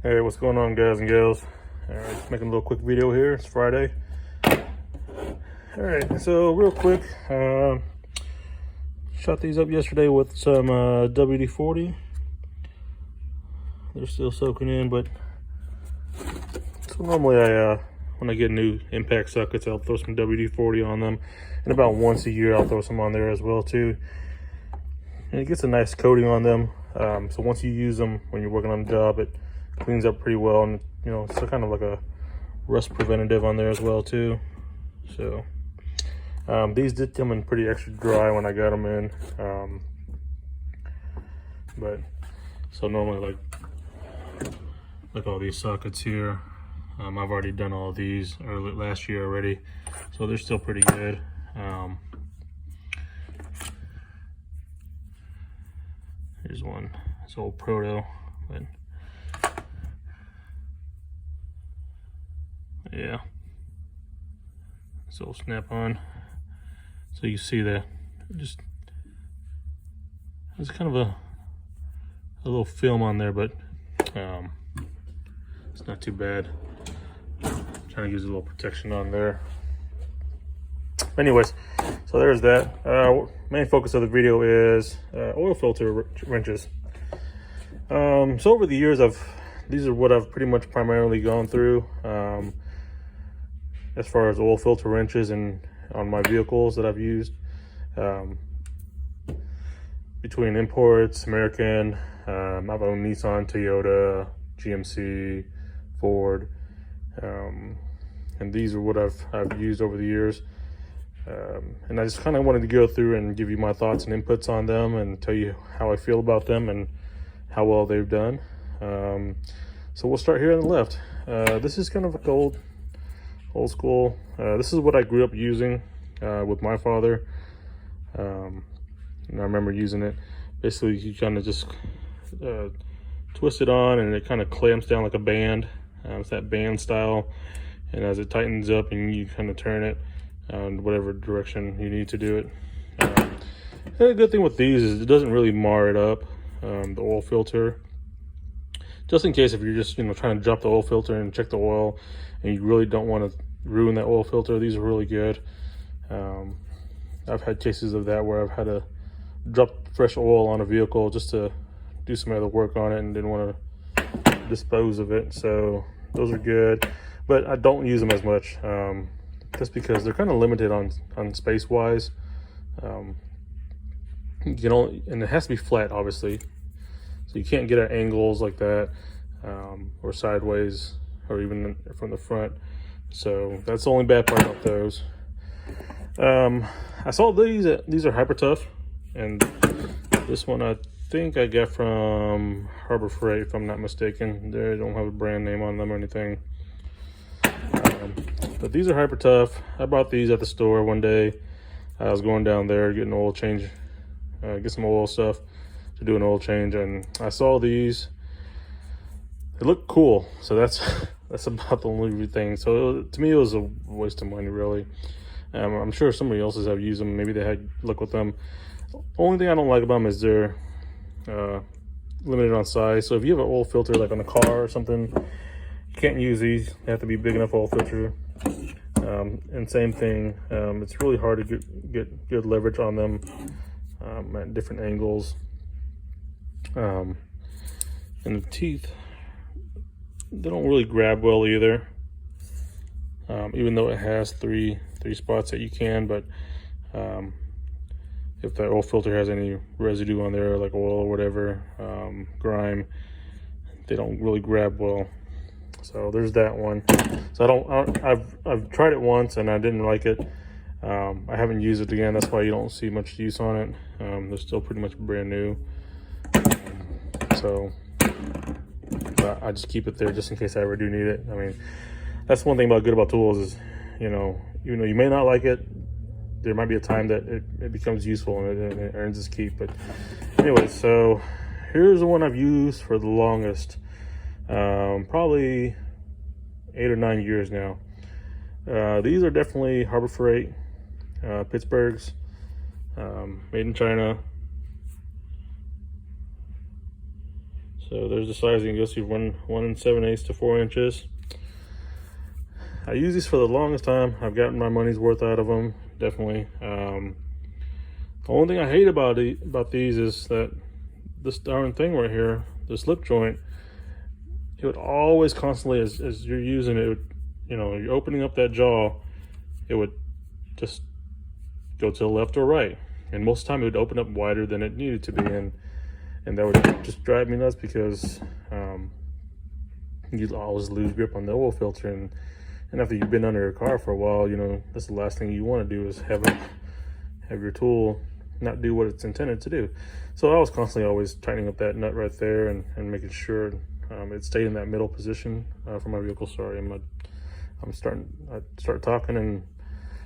Hey, what's going on, guys and gals? All right, just making a little quick video here. It's Friday. All right, so real quick, shot these up yesterday with some WD-40. They're still soaking in, but so normally when I get new impact sockets, I'll throw some WD-40 on them, and about once a year I'll throw some on there as well too. And it gets a nice coating on them. So once you use them when you're working on the job, it cleans up pretty well, and it's kind of like a rust preventative on there as well too. So these did come in pretty extra dry when I got them in, but so normally like all these sockets here, I've already done all of these last year already, so they're still pretty good. Here's one, it's old Proto, but yeah, it's old snap-on. So you see that just there's kind of a little film on there, but it's not too bad. Trying to use a little protection on there. Anyways, so there's that. Main focus of the video is oil filter wrenches. So over the years, these are what I've pretty much primarily gone through as far as oil filter wrenches and on my vehicles that I've used. Between imports, American, I've owned Nissan, Toyota, GMC, Ford, and these are what I've used over the years. And I just kind of wanted to go through and give you my thoughts and inputs on them and tell you how I feel about them and how well they've done. So we'll start here on the left. This is kind of like old school. This is what I grew up using with my father. And I remember using it. Basically, you kind of just twist it on and it kind of clamps down like a band. It's that band style. And as it tightens up and you kind of turn it in whatever direction you need to do it. And the good thing with these is it doesn't really mar it up, the oil filter. Just in case if you're just trying to drop the oil filter and check the oil and you really don't want to ruin that oil filter, these are really good. I've had cases of that where I've had to drop fresh oil on a vehicle just to do some other work on it and didn't want to dispose of it. So those are good, but I don't use them as much just because they're kind of limited on space wise. And it has to be flat, obviously, so you can't get at angles like that, or sideways, or even from the front. So that's the only bad part about those. I saw these are Hyper Tough, and this one I think I got from Harbor Freight, if I'm not mistaken. They don't have a brand name on them or anything. But these are Hyper Tough. I bought these at the store one day. I was going down there getting an oil change, get some oil stuff to do an oil change, and I saw these. They look cool, so that's about the only thing. So to me, it was a waste of money, really. I'm sure somebody else's have used them. Maybe they had luck with them. Only thing I don't like about them is they're limited on size. So if you have an oil filter like on a car or something, you can't use these. They have to be big enough oil filter. And same thing, it's really hard to get good leverage on them at different angles. And the teeth, they don't really grab well either. Even though it has three spots that you can, but if the oil filter has any residue on there, like oil or whatever, grime, they don't really grab well. So there's that one. So I've tried it once and I didn't like it. I haven't used it again. That's why you don't see much use on it. They're still pretty much brand new. So I just keep it there just in case I ever do need it. I mean, that's one thing good about tools is, even though you may not like it, there might be a time that it becomes useful and it earns its keep. But anyway, so here's the one I've used for the longest, probably 8 or 9 years now. These are definitely Harbor Freight, Pittsburgh's, made in China. So there's the sizing. You'll see 1 7/8 to 4 inches. I use these for the longest time. I've gotten my money's worth out of them, definitely. The only thing I hate about these is that this darn thing right here, the slip joint, it would always constantly, as you're using it, you know, you're opening up that jaw, it would just go to the left or right. And most of the time it would open up wider than it needed to be. And that would just drive me nuts because you'd always lose grip on the oil filter. And after you've been under your car for a while, you know, that's the last thing you want to do is have your tool not do what it's intended to do. So I was constantly always tightening up that nut right there and making sure it stayed in that middle position for my vehicle. Sorry, I start talking and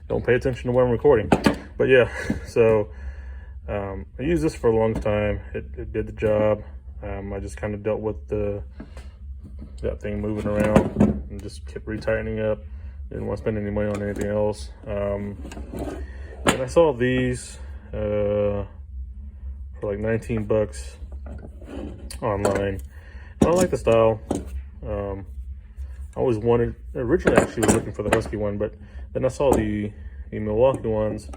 don't pay attention to what I'm recording. But yeah, so I used this for a long time. It did the job. I just kind of dealt with that thing moving around and just kept retightening up. Didn't want to spend any money on anything else. And I saw these for like 19 bucks online. I like the style. I always wanted, originally actually was looking for the Husky one, but then I saw the Milwaukee ones.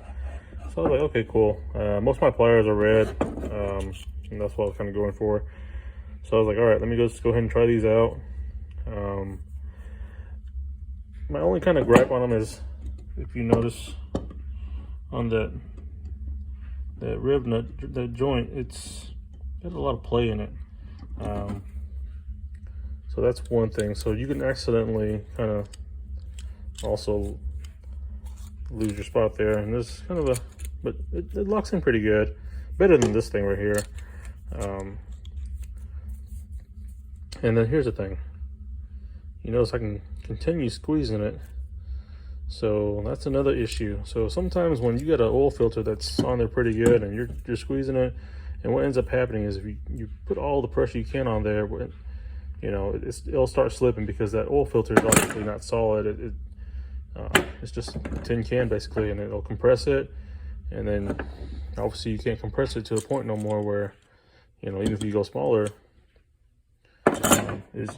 So I was like, okay, cool. Most of my pliers are red, and that's what I was kind of going for. So I was like, all right, let me just go ahead and try these out. My only kind of gripe on them is, if you notice on that rib nut, that joint, it's got a lot of play in it. So that's one thing. So you can accidentally kind of also lose your spot there. And this is kind of but it locks in pretty good. Better than this thing right here. And then here's the thing. You notice I can continue squeezing it. So that's another issue. So sometimes when you get an oil filter that's on there pretty good and you're squeezing it, and what ends up happening is if you put all the pressure you can on there, you know, it'll start slipping because that oil filter is obviously not solid. It's just a tin can basically, and it'll compress it, and then obviously you can't compress it to a point no more where, you know, even if you go smaller,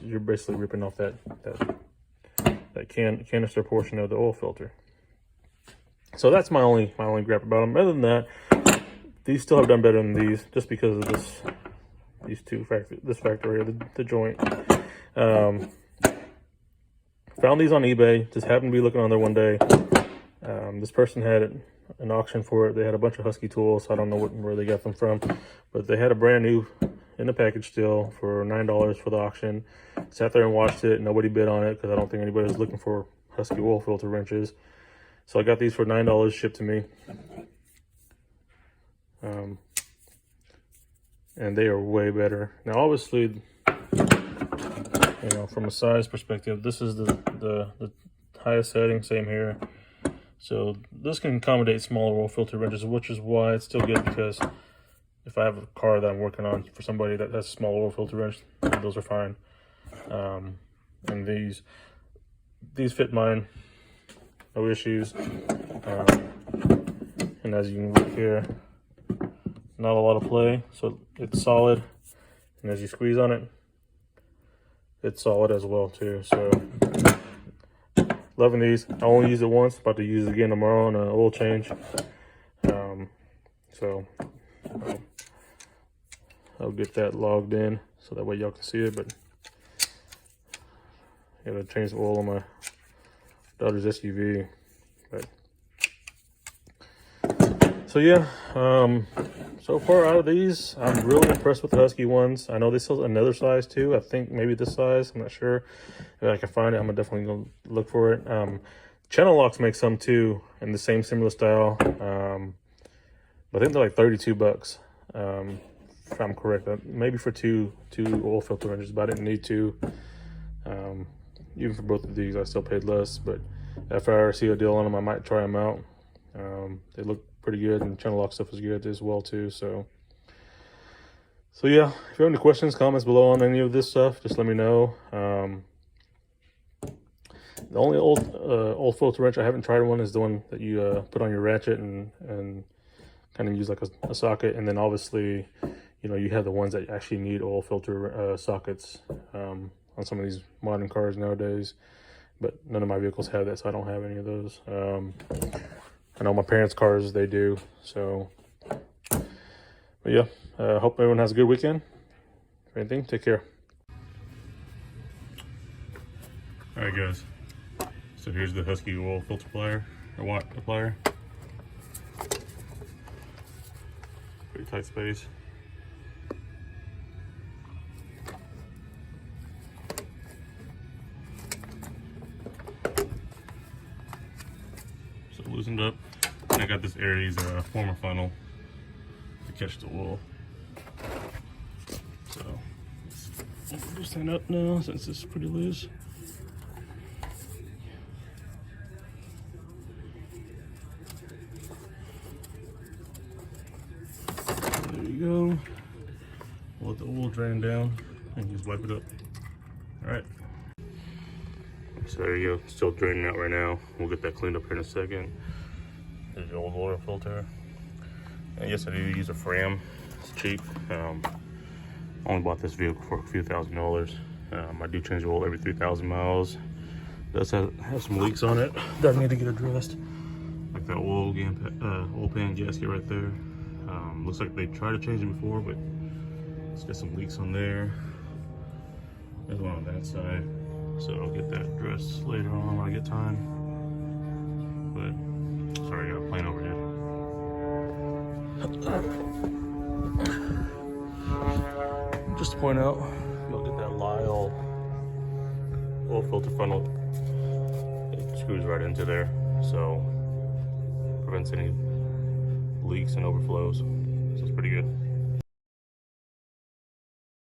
you're basically ripping off that canister portion of the oil filter. So that's my only gripe about them. Other than that, these still have done better than these, just because of this factor here, the joint. Found these on eBay. Just happened to be looking on there one day. This person had an auction for it. They had a bunch of Husky tools. I don't know where they got them from, but they had a brand new in the package still for $9 for the auction. Sat there and watched it. Nobody bid on it because I don't think anybody was looking for Husky oil filter wrenches. So I got these for $9 shipped to me. And they are way better. Now obviously, you know, from a size perspective, this is the highest setting, same here. So this can accommodate smaller oil filter wrenches, which is why it's still good, because if I have a car that I'm working on for somebody that has a small oil filter wrench, those are fine. And these fit mine, no issues. And as you can look here, not a lot of play, so it's solid. And as you squeeze on it, it's solid as well too. So loving these. I only used it once, about to use it again tomorrow on an oil change. So I'll get that logged in so that way y'all can see it. But I gotta change the oil on my daughter's SUV. But so yeah, so far out of these, I'm really impressed with the Husky ones. I know they sell another size too. I think maybe this size. I'm not sure. If I can find it, I'm definitely gonna look for it. Channel Locks make some too in the same similar style. But I think they're like 32 bucks. If I'm correct, maybe for two oil filter wrenches, but I didn't need two. Even for both of these, I still paid less. But if I ever see a deal on them, I might try them out. They look pretty good, and Channel Lock stuff is good as well too. So yeah, if you have any questions, comments below on any of this stuff, just let me know. The only old filter wrench I haven't tried one is the one that you put on your ratchet and kind of use like a socket, and then obviously you know, you have the ones that actually need oil filter sockets on some of these modern cars nowadays, but none of my vehicles have that, so I don't have any of those. I know my parents' cars, they do. So, but yeah, hope everyone has a good weekend. If anything, take care. All right, guys. So here's the Husky oil filter plier, or watt plier. Pretty tight space. So loosened up, and I got this Aries former funnel to catch the oil. So let's loosen it up now since it's pretty loose. There you go. We'll let the oil drain down and just wipe it up. All right. So there you go. Still draining out right now. We'll get that cleaned up here in a second. There's the old oil filter. And yes, I do use a Fram. It's cheap. Only bought this vehicle for a few $1,000s. I do change the oil every 3,000 miles. It does have some leaks on it that need to get addressed. Like that oil pan gasket right there. Looks like they tried to change it before, but it's got some leaks on there. There's one on that side. So I'll get that addressed later on when I get time. But sorry, I got a plane overhead. Just to point out, you'll get that Lyle oil filter funnel. It screws right into there, so prevents any leaks and overflows. So it's pretty good.